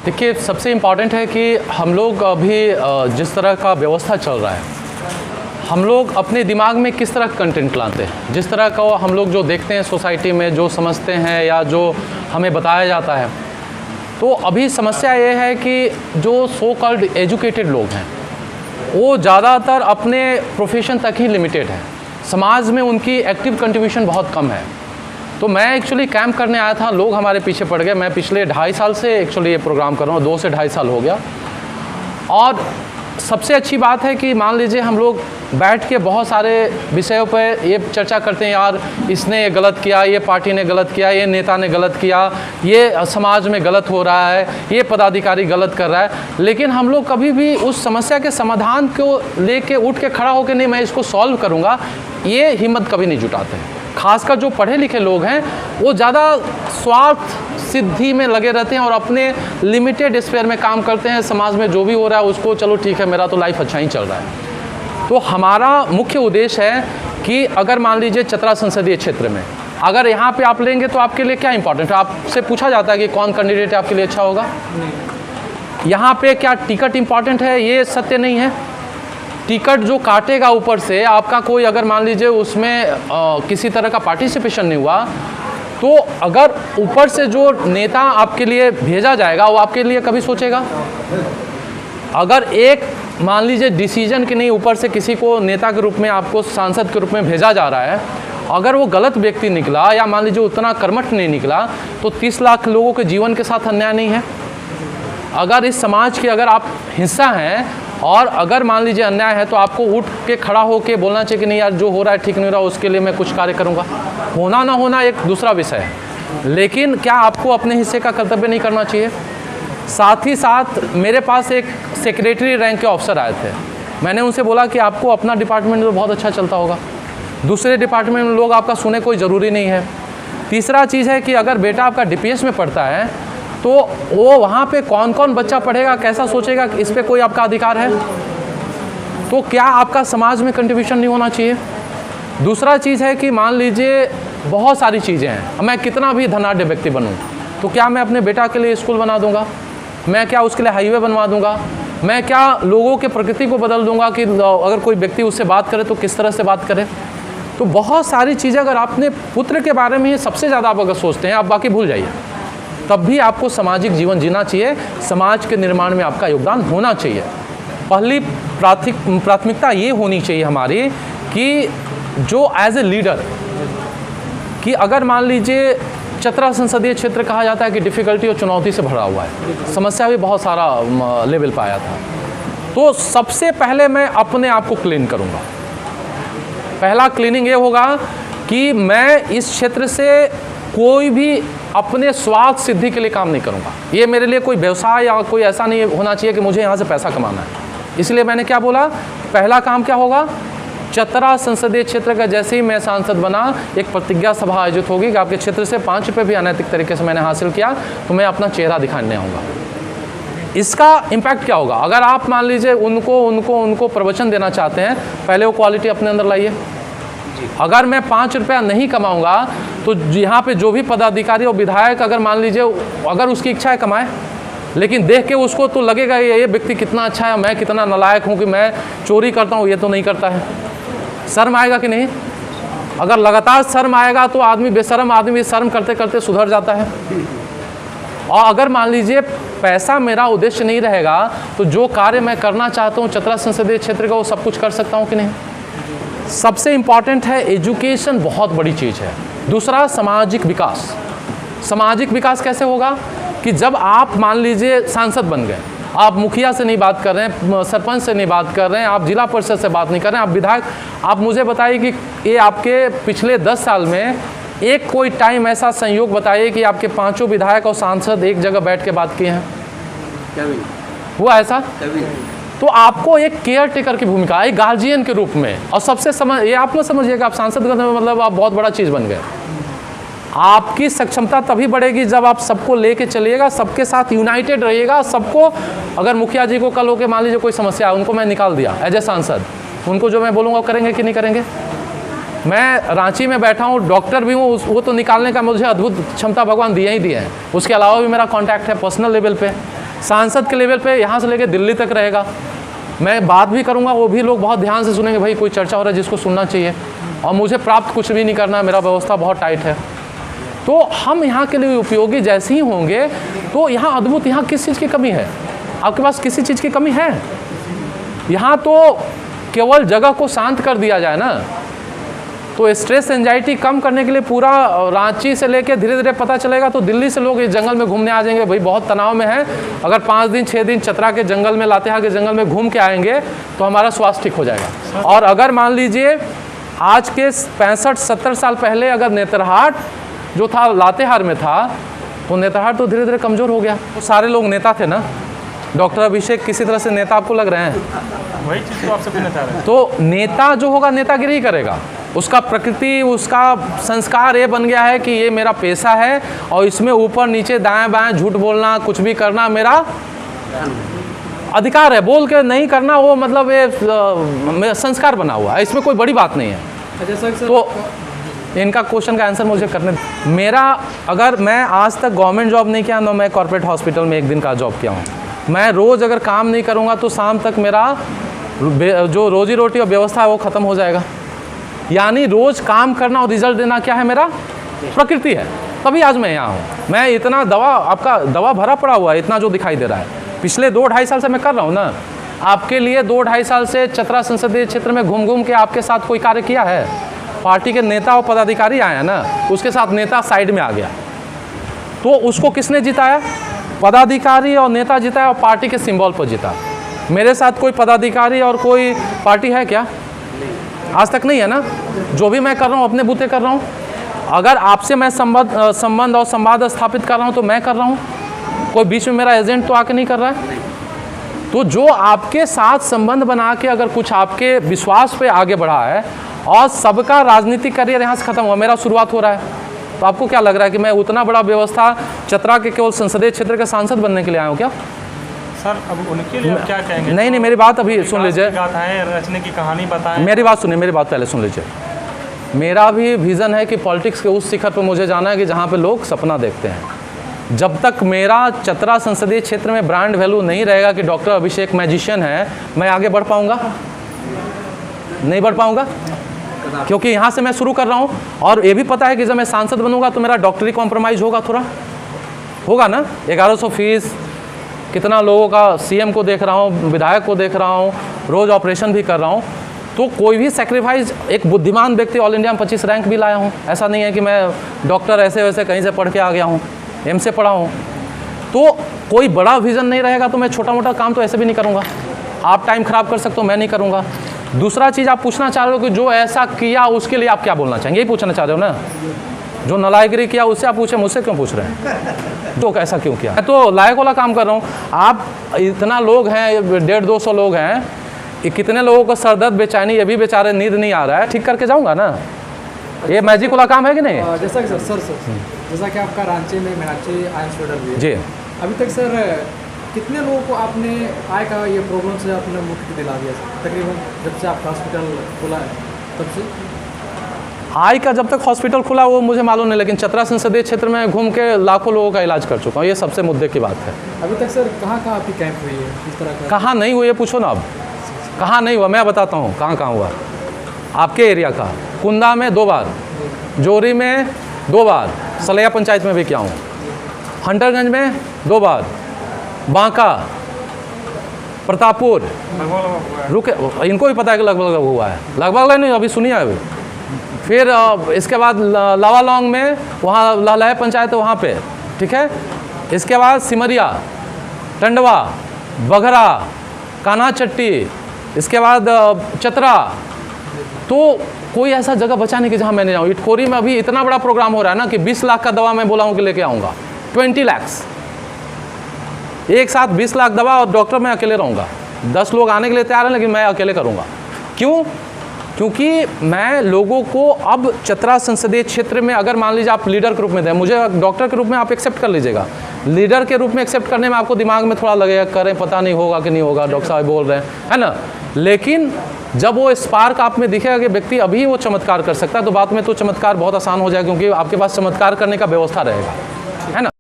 देखिए, सबसे इम्पॉर्टेंट है कि हम लोग अभी जिस तरह का व्यवस्था चल रहा है, हम लोग अपने दिमाग में किस तरह कंटेंट लाते हैं, जिस तरह का हम लोग जो देखते हैं सोसाइटी में, जो समझते हैं या जो हमें बताया जाता है। तो अभी समस्या ये है कि जो सो कॉल्ड एजुकेटेड लोग हैं वो ज़्यादातर अपने प्रोफेशन तक ही लिमिटेड है, समाज में उनकी एक्टिव कंट्रीब्यूशन बहुत कम है। तो मैं एक्चुअली कैंप करने आया था, लोग हमारे पीछे पड़ गए। मैं पिछले 2.5 साल से एक्चुअली ये प्रोग्राम कर रहा हूँ, 2 से 2.5 साल हो गया। और सबसे अच्छी बात है कि मान लीजिए हम लोग बैठ के बहुत सारे विषयों पर ये चर्चा करते हैं, यार इसने ये गलत किया, ये पार्टी ने गलत किया, ये नेता ने गलत किया, ये समाज में गलत हो रहा है, ये पदाधिकारी गलत कर रहा है। लेकिन हम लोग कभी भी उस समस्या के समाधान को लेके उठ के खड़ा होकर नहीं, मैं इसको सॉल्व करूँगा, ये हिम्मत कभी नहीं जुटाते हैं। खासकर जो पढ़े लिखे लोग हैं वो ज़्यादा स्वार्थ सिद्धि में लगे रहते हैं और अपने लिमिटेड स्फीयर में काम करते हैं। समाज में जो भी हो रहा है उसको चलो ठीक है, मेरा तो लाइफ अच्छा ही चल रहा है। तो हमारा मुख्य उद्देश्य है कि अगर मान लीजिए चतरा संसदीय क्षेत्र में अगर यहाँ पे आप लेंगे तो आपके लिए क्या इंपॉर्टेंट है? आपसे पूछा जाता है कि कौन कैंडिडेट आपके लिए अच्छा होगा। यहाँ पे क्या टिकट इंपॉर्टेंट है? ये सत्य नहीं है। टिकट जो काटेगा ऊपर से आपका कोई, अगर मान लीजिए उसमें किसी तरह का पार्टिसिपेशन नहीं हुआ, तो अगर ऊपर से जो नेता आपके लिए भेजा जाएगा वो आपके लिए कभी सोचेगा? अगर एक मान लीजिए डिसीजन के नहीं, ऊपर से किसी को नेता के रूप में, आपको सांसद के रूप में भेजा जा रहा है, अगर वो गलत व्यक्ति निकला या मान लीजिए उतना कर्मठ नहीं निकला, तो 30 लाख लोगों के जीवन के साथ अन्याय नहीं है? अगर इस समाज के अगर आप हिस्सा हैं और अगर मान लीजिए अन्याय है, तो आपको उठ के खड़ा होके बोलना चाहिए कि नहीं यार, जो हो रहा है ठीक नहीं हो रहा, उसके लिए मैं कुछ कार्य करूँगा। होना ना होना एक दूसरा विषय है, लेकिन क्या आपको अपने हिस्से का कर्तव्य नहीं करना चाहिए? साथ ही साथ मेरे पास एक सेक्रेटरी रैंक के ऑफिसर आए थे। मैंने उनसे बोला कि आपको अपना डिपार्टमेंट तो बहुत अच्छा चलता होगा, दूसरे डिपार्टमेंट में लोग आपका सुने कोई ज़रूरी नहीं है। तीसरा चीज़ है कि अगर बेटा आपका DPS में पढ़ता है तो वो वहाँ पे कौन कौन बच्चा पढ़ेगा, कैसा सोचेगा, इस पे कोई आपका अधिकार है? तो क्या आपका समाज में कंट्रीब्यूशन नहीं होना चाहिए? दूसरा चीज़ है कि मान लीजिए बहुत सारी चीज़ें हैं, मैं कितना भी धनाढ़ व्यक्ति बनूँ, तो क्या मैं अपने बेटा के लिए स्कूल बना दूँगा? मैं क्या उसके लिए हाईवे बनवा दूँगा? मैं क्या लोगों के प्रकृति को बदल दूँगा कि अगर कोई व्यक्ति उससे बात करे तो किस तरह से बात करे? तो बहुत सारी चीज़ें अगर अपने पुत्र के बारे में सबसे ज़्यादा आप अगर सोचते हैं, आप बाकी भूल जाइए। तब भी आपको सामाजिक जीवन जीना चाहिए, समाज के निर्माण में आपका योगदान होना चाहिए। पहली प्राथमिकता ये होनी चाहिए हमारी कि जो एज ए लीडर, कि अगर मान लीजिए चतरा संसदीय क्षेत्र कहा जाता है कि डिफ़िकल्टी और चुनौती से भरा हुआ है, समस्या भी बहुत सारा लेवल पर आया था, तो सबसे पहले मैं अपने आप को क्लीन करूँगा। पहला क्लीनिंग ये होगा कि मैं इस क्षेत्र से कोई भी अपने स्वार्थ सिद्धि के लिए काम नहीं करूँगा। ये मेरे लिए कोई व्यवसाय या कोई ऐसा नहीं होना चाहिए कि मुझे यहाँ से पैसा कमाना है। इसलिए मैंने क्या बोला, पहला काम क्या होगा, चतरा संसदीय क्षेत्र का जैसे ही मैं सांसद बना, एक प्रतिज्ञा सभा आयोजित होगी कि आपके क्षेत्र से 5 रुपये भी अनैतिक तरीके से मैंने हासिल किया तो मैं अपना चेहरा दिखाने आऊँगा। इसका इम्पैक्ट क्या होगा? अगर आप मान लीजिए उनको प्रवचन देना चाहते हैं, पहले वो क्वालिटी अपने अंदर लाइए। अगर मैं 5 रुपया नहीं कमाऊंगा तो यहाँ पे जो भी पदाधिकारी और विधायक, अगर मान लीजिए अगर उसकी इच्छा है कमाए, लेकिन देख के उसको तो लगेगा ये व्यक्ति कितना अच्छा है, मैं कितना नालायक हूँ कि मैं चोरी करता हूँ, ये तो नहीं करता है। शर्म आएगा कि नहीं? अगर लगातार शर्म आएगा तो आदमी, बेशर्म आदमी शर्म करते करते सुधर जाता है। और अगर मान लीजिए पैसा मेरा उद्देश्य नहीं रहेगा तो जो कार्य मैं करना चाहता हूँ चतरा संसदीय क्षेत्र का, वो सब कुछ कर सकता हूँ कि नहीं? सबसे इम्पॉर्टेंट है एजुकेशन, बहुत बड़ी चीज़ है। दूसरा सामाजिक विकास। सामाजिक विकास कैसे होगा कि जब आप मान लीजिए सांसद बन गए, आप मुखिया से नहीं बात कर रहे हैं, सरपंच से नहीं बात कर रहे हैं, आप जिला परिषद से बात नहीं कर रहे हैं, आप विधायक, आप मुझे बताइए कि ये आपके पिछले 10 साल में एक कोई टाइम ऐसा संयोग बताइए कि आपके 5 विधायक और सांसद एक जगह बैठ के बात किए हैं? हुआ ऐसा? तो आपको एक केयर टेकर की भूमिका, एक गार्जियन के रूप में, और सबसे ये आप लोग समझिएगा, आप सांसद का मतलब आप बहुत बड़ा चीज़ बन गए। आपकी सक्षमता तभी बढ़ेगी जब आप सबको लेके चलिएगा, सबके साथ यूनाइटेड रहिएगा। सबको, अगर मुखिया जी को कल होकर मान लीजिए कोई समस्या है, उनको मैं निकाल दिया एज ए सांसद, उनको जो मैं बोलूँगा करेंगे कि नहीं करेंगे? मैं रांची में बैठा हूँ, डॉक्टर भी हूँ, वो तो निकालने का मुझे अद्भुत क्षमता भगवान दिए ही दिए हैं। उसके अलावा भी मेरा कॉन्टैक्ट है पर्सनल लेवल पे। सांसद के लेवल पे यहाँ से लेकर दिल्ली तक रहेगा। मैं बात भी करूँगा, वो भी लोग बहुत ध्यान से सुनेंगे, भाई कोई चर्चा हो रहा है जिसको सुनना चाहिए, और मुझे प्राप्त कुछ भी नहीं करना है, मेरा व्यवस्था बहुत टाइट है। तो हम यहाँ के लिए उपयोगी जैसे ही होंगे, तो यहाँ अद्भुत, यहाँ किस चीज़ की कमी है? आपके पास किसी चीज़ की कमी है? यहाँ तो केवल जगह को शांत कर दिया जाए ना, तो स्ट्रेस एंजाइटी कम करने के लिए पूरा रांची से लेके धीरे धीरे पता चलेगा, तो दिल्ली से लोग इस जंगल में घूमने आ जाएंगे, भाई बहुत तनाव में है, अगर 5 दिन 6 दिन चतरा के जंगल में, लातेहार के जंगल में घूम के आएंगे तो हमारा स्वास्थ्य ठीक हो जाएगा। और अगर मान लीजिए आज के 65-70 साल पहले अगर नेतरहाट जो था लातेहार में था, तो नेतरहाट तो धीरे धीरे कमज़ोर हो गया। तो सारे लोग नेता थे ना, डॉक्टर अभिषेक किसी तरह से नेता आपको लग रहे हैं? वही चीज़ तो आपसे पूछना चाह रहे हैं। तो नेता जो होगा नेतागिरी करेगा, उसका प्रकृति, उसका संस्कार ये बन गया है कि ये मेरा पेशा है और इसमें ऊपर नीचे दाएं बाएं झूठ बोलना, कुछ भी करना मेरा अधिकार है, बोल के नहीं करना वो मतलब ये संस्कार बना हुआ है, इसमें कोई बड़ी बात नहीं है। तो इनका क्वेश्चन का आंसर मुझे करने, मेरा अगर मैं आज तक गवर्नमेंट जॉब नहीं किया ना, मैं कॉर्पोरेट हॉस्पिटल में 1 दिन का जॉब किया हूँ। मैं रोज़ अगर काम नहीं करूँगा तो शाम तक मेरा जो रोजी रोटी और व्यवस्था है वो ख़त्म हो जाएगा। यानी रोज़ काम करना और रिजल्ट देना क्या है, मेरा प्रकृति है। तभी आज मैं यहाँ हूँ। मैं इतना आपका दवा भरा पड़ा हुआ है, इतना जो दिखाई दे रहा है, पिछले 2-2.5 साल से मैं कर रहा हूँ ना। आपके लिए 2-2.5 साल से चतरा संसदीय क्षेत्र में घूम घूम के आपके साथ कोई कार्य किया है? पार्टी के नेता और पदाधिकारी आए हैं ना, उसके साथ नेता साइड में आ गया, तो उसको किसने जिताया? पदाधिकारी और नेता जिताया और पार्टी के सिंबल पर जीता। मेरे साथ कोई पदाधिकारी और कोई पार्टी है क्या? आज तक नहीं है ना। जो भी मैं कर रहा हूँ अपने बूते कर रहा हूँ। अगर आपसे मैं संबंध और संवाद स्थापित कर रहा हूँ तो मैं कर रहा हूँ, कोई बीच में मेरा एजेंट तो आके नहीं कर रहा है। तो जो आपके साथ संबंध बना के अगर कुछ आपके विश्वास पे आगे बढ़ा है और सबका राजनीतिक करियर यहाँ से खत्म हुआ, मेरा शुरुआत हो रहा है, तो आपको क्या लग रहा है कि मैं उतना बड़ा व्यवस्था चतरा के केवल संसदीय क्षेत्र के सांसद बनने के लिए आया हूँ क्या? सर अब उनके लिए क्या कहेंगे? नहीं, मेरी बात अभी सुन लीजिए, गाथाएं रचने की कहानी बताएं। मेरी बात सुनिए, मेरी बात पहले सुन लीजिए। मेरा भी विज़न है कि पॉलिटिक्स के उस शिखर पर मुझे जाना है कि जहाँ पे लोग सपना देखते हैं। जब तक मेरा चतरा संसदीय क्षेत्र में ब्रांड वैल्यू नहीं रहेगा कि डॉक्टर अभिषेक मैजिशियन है, मैं आगे बढ़ पाऊँगा? नहीं बढ़ पाऊँगा, क्योंकि यहाँ से मैं शुरू कर रहा हूँ। और ये भी पता है कि जब मैं सांसद बनूंगा तो मेरा डॉक्टरी कॉम्प्रोमाइज़ होगा, थोड़ा होगा ना। 1100 फीस, कितना लोगों का सीएम को देख रहा हूँ, विधायक को देख रहा हूँ, रोज़ ऑपरेशन भी कर रहा हूँ, तो कोई भी सेक्रीफाइस, एक बुद्धिमान व्यक्ति ऑल इंडिया में 25 रैंक भी लाया हूँ। ऐसा नहीं है कि मैं डॉक्टर ऐसे वैसे कहीं से पढ़ के आ गया हूँ, एम से पढ़ा हूँ। तो कोई बड़ा विज़न नहीं रहेगा तो मैं छोटा मोटा काम तो ऐसे भी नहीं करूँगा। आप टाइम ख़राब कर सकते हो, मैं नहीं करूँगा। दूसरा चीज़ आप पूछना चाह रहे हो कि जो ऐसा किया उसके लिए आप क्या बोलना चाहेंगे, यही पूछना चाह रहे हो ना। जो नालायकी किया उससे आप पूछे, मुझसे क्यों पूछ रहे हैं? तो कैसा क्यों किया? मैं तो लायक वाला काम कर रहा हूँ। आप इतना लोग हैं, 150-200 लोग हैं, कितने लोगों को सरदर्द, बेचैनी, ये भी बेचारे नींद नहीं आ रहा है, ठीक करके जाऊँगा ना। ये मैजिक वाला काम है कि नहीं? जैसा कि सर जैसा कि आपका रांची में मीनाक्षी आई हॉस्पिटल भी है जी, अभी तक सर कितने लोगों को आपने आय का ये प्रॉब्लम से आपने मुक्ति दिला दिया सर? तकरीबन जब से आपका हॉस्पिटल खुला है तब से। आय का जब तक हॉस्पिटल खुला वो मुझे मालूम नहीं, लेकिन चतरा संसदीय क्षेत्र में घूम के लाखों लोगों का इलाज कर चुका हूँ। ये सबसे मुद्दे की बात है। अभी तक सर कहाँ आपकी कैंप हुई है इस तरह का? कहाँ नहीं हुई है पूछो ना। अब कहाँ नहीं हुआ मैं बताता हूँ कहाँ हुआ। आपके एरिया का कुंदा में 2 बार, जोरी में 2 बार, सलैया पंचायत में भी किया हूँ, हंटरगंज में 2 बार, बांका, प्रतापपुर, रुके, इनको भी पता है कि लगभग हुआ है, लगभग नहीं अभी सुनिए अभी। फिर इसके बाद लावालौंग में, वहाँ लहलहा पंचायत है वहाँ पे, ठीक है। इसके बाद सिमरिया, टंडवा, बघरा, कान्हा चट्टी, इसके बाद चतरा। तो कोई ऐसा जगह बचा नहीं कि जहाँ मैं नहीं जाऊँ। इटखोरी में अभी इतना बड़ा प्रोग्राम हो रहा है ना कि 20 लाख का दवा मैं बोला हूँ कि लेके आऊँगा, 20 लाख एक साथ 20 लाख दवा, और डॉक्टर मैं अकेले रहूँगा। 10 लोग आने के लिए तैयार हैं लेकिन मैं अकेले करूँगा। क्यों? क्योंकि मैं लोगों को अब चतरा संसदीय क्षेत्र में, अगर मान लीजिए आप लीडर के रूप में दें, मुझे डॉक्टर के रूप में आप एक्सेप्ट कर लीजिएगा। लीडर के रूप में एक्सेप्ट करने में आपको दिमाग में थोड़ा लगेगा, करें पता नहीं होगा कि नहीं होगा, डॉक्टर साहब बोल रहे हैं, है ना। लेकिन जब वो स्पार्क आप में दिखेगा कि व्यक्ति अभी वो चमत्कार कर सकता है, तो बाद में तो चमत्कार बहुत आसान हो जाएगा, क्योंकि आपके पास चमत्कार करने का व्यवस्था रहेगा, है ना।